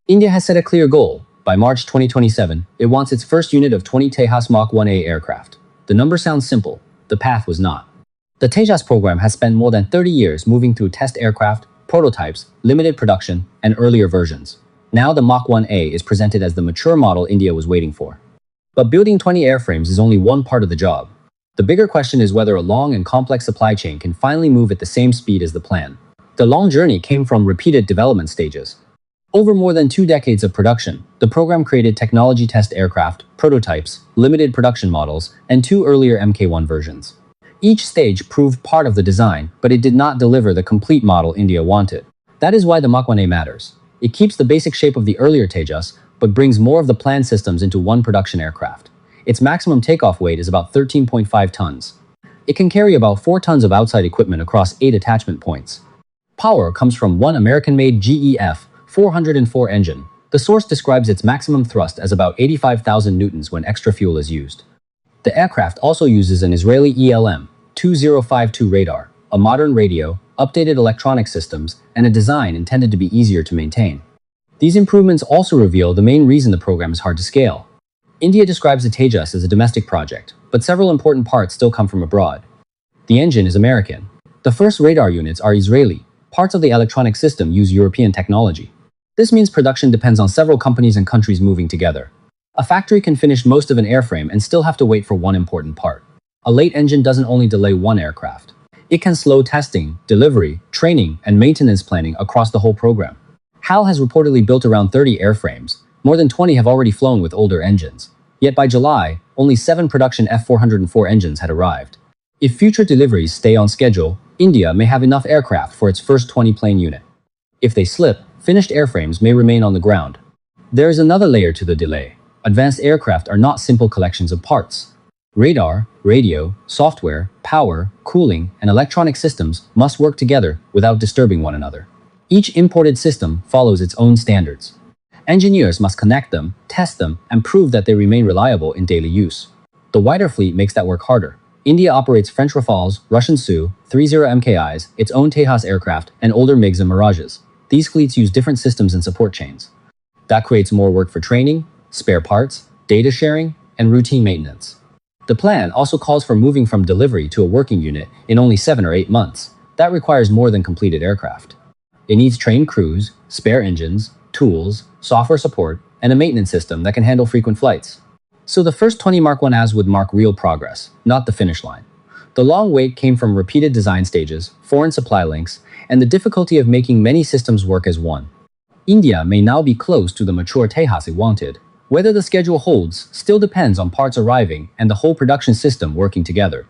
India has set a clear goal. By March 2027, it wants its first unit of 20 Tejas Mk1A aircraft. The number sounds simple. The path was not. The Tejas program has spent more than 30 years moving through test aircraft, prototypes, limited production, and earlier versions. Now the Mk1A is presented as the mature model India was waiting for. But building 20 airframes is only one part of the job. The bigger question is whether a long and complex supply chain can finally move at the same speed as the plan. The long journey came from repeated development stages. Over more than 2 decades of production, the program created technology test aircraft, prototypes, limited production models, and 2 earlier Mk1 versions. Each stage proved part of the design, but it did not deliver the complete model India wanted. That is why the Mk1A matters. It keeps the basic shape of the earlier Tejas, but brings more of the planned systems into one production aircraft. Its maximum takeoff weight is about 13.5 tons. It can carry about 4 tons of outside equipment across 8 attachment points. Power comes from one American-made GEF 404 engine. The source describes its maximum thrust as about 85,000 newtons when extra fuel is used. The aircraft also uses an Israeli ELM-2052 radar, a modern radio, updated electronic systems, and a design intended to be easier to maintain. These improvements also reveal the main reason the program is hard to scale. India describes the Tejas as a domestic project, but several important parts still come from abroad. The engine is American. The first radar units are Israeli. Parts of the electronic system use European technology. This means production depends on several companies and countries moving together. A factory can finish most of an airframe and still have to wait for one important part. A late engine doesn't only delay one aircraft. It can slow testing, delivery, training, and maintenance planning across the whole program. HAL has reportedly built around 30 airframes. More than 20 have already flown with older engines. Yet by July, only 7 production F404 engines had arrived. If future deliveries stay on schedule, India may have enough aircraft for its first 20-plane unit. If they slip, finished airframes may remain on the ground. There is another layer to the delay. Advanced aircraft are not simple collections of parts. Radar, radio, software, power, cooling, and electronic systems must work together without disturbing one another. Each imported system follows its own standards. Engineers must connect them, test them, and prove that they remain reliable in daily use. The wider fleet makes that work harder. India operates French Rafales, Russian Su-30 MKIs, its own Tejas aircraft, and older MiGs and Mirages. These fleets use different systems and support chains. That creates more work for training, spare parts, data sharing, and routine maintenance. The plan also calls for moving from delivery to a working unit in only 7 or 8 months. That requires more than completed aircraft. It needs trained crews, spare engines, tools, software support, and a maintenance system that can handle frequent flights. So the first 20 Mk1As would mark real progress, not the finish line. The long wait came from repeated design stages, foreign supply links, and the difficulty of making many systems work as one. India may now be close to the mature Tejas it wanted. Whether the schedule holds still depends on parts arriving and the whole production system working together.